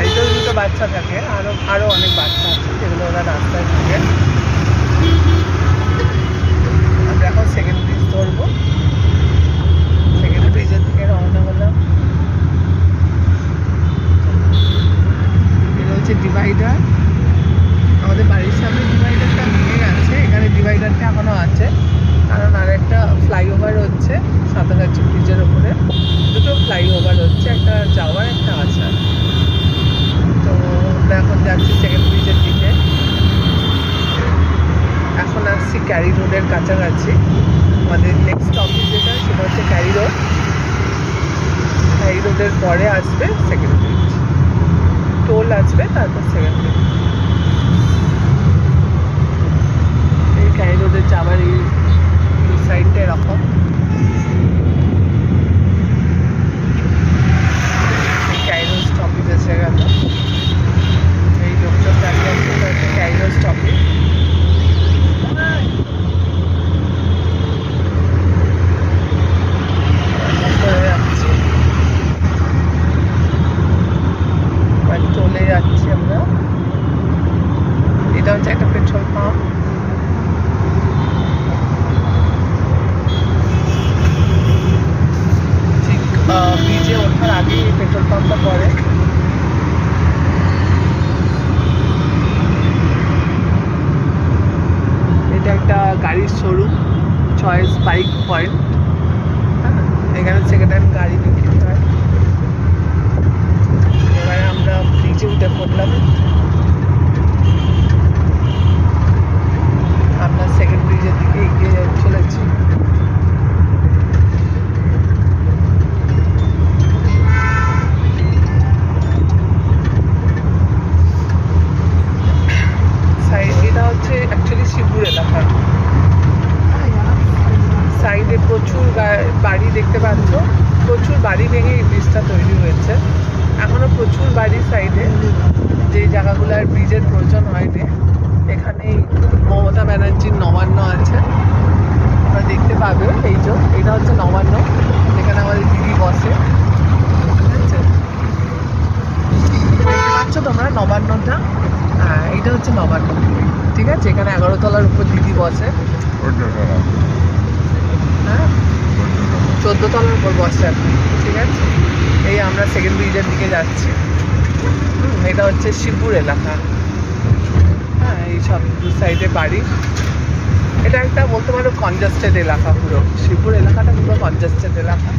বাড়িতেও দুটো বাচ্চা থাকে, আরও অনেক বাচ্চা আছে যেগুলো ওরা রাস্তায় থাকে। আমরা এখন সেকেন্ড ব্রিজ ধরবো, সেকেন্ড ব্রিজের দিকে রওনা হলাম। এটা হচ্ছে ডিভাইডার, আমাদের বাড়ির সামনে ডিভাইডারটা ভেঙে গেছে, এখানে ডিভাইডারটা এখনও আছে, কারণ আর একটা ফ্লাইওভার হচ্ছে সাঁতরাগাছি ব্রিজের ওপরে। দুটো ফ্লাইওভার হচ্ছে, একটা যাওয়ার একটা আসার। তো আমরা এখন যাচ্ছি সেকেন্ড ব্রিজের দিকে। এখন আসছি ক্যারি রোডের কাছাকাছি। আমাদের নেক্সট অফিস যেটা সেটা হচ্ছে ক্যারি রোড। ক্যারি রোডের পরে আসবে সেকেন্ড ব্রিজ, টোল আসবে, তারপর সেকেন্ড ব্রিজ। এই ক্যারি রোডের যাওয়ার এই সাইডটা এরকম। ক্যারি রোড স্টপেজ এসে গেল, এই লোকজন দাঁড়িয়ে আছে ক্যারি রোড স্টপেজ। চলে যাচ্ছি আমরা। এটা হচ্ছে একটা পেট্রোল পাম্প। ঠিক ব্রিজে ওঠার আগে এই পেট্রোল পাম্পটা পড়ে। এটা একটা গাড়ির শোরুম, চয়েস বাইক পয়েন্ট। হ্যাঁ, এখানে সেকেন্ড হ্যান্ড গাড়ি বিক্রি হয়। এবারে আমরা ব্রিজে উঠে পড়লাম। আমরা সেকেন্ড ব্রিজের দিকে এগিয়ে চলেছি। এটা হচ্ছে অ্যাকচুয়ালি শিবপুর এলাকা। সাইডে প্রচুর বাড়ি দেখতে পাচ্ছ, প্রচুর বাড়ি ভেঙে এই ব্রিজটা তৈরি হয়েছে। এখনও প্রচুর বাড়ি সাইডে, যে জায়গাগুলো আর ব্রিজের প্রয়োজন হয়নি। এখানেই মমতা ব্যানার্জির নবান্ন আছে, তোমরা দেখতে পাবে। এই যে এটা হচ্ছে নবান্ন, যেখানে আমাদের দিদি বসে। ঠিক আছে, দেখতে পাচ্ছ তোমরা নবান্নটা? হ্যাঁ, এইটা হচ্ছে নবান্ন। ঠিক আছে, এখানে 11 তলার উপর দিদি বসে। হ্যাঁ, 14 তলার উপর বসে আর কি। ঠিক আছে, এই আমরা সেকেন্ড ব্রিজের দিকে যাচ্ছি। এটা হচ্ছে শিবপুর এলাকা। হ্যাঁ, এই সব দু সাইডে বাড়ি। এটা একটা বলতে পারো কনজাস্টেড এলাকা, পুরো শিবপুর এলাকাটা পুরো কনজাস্টেড এলাকা।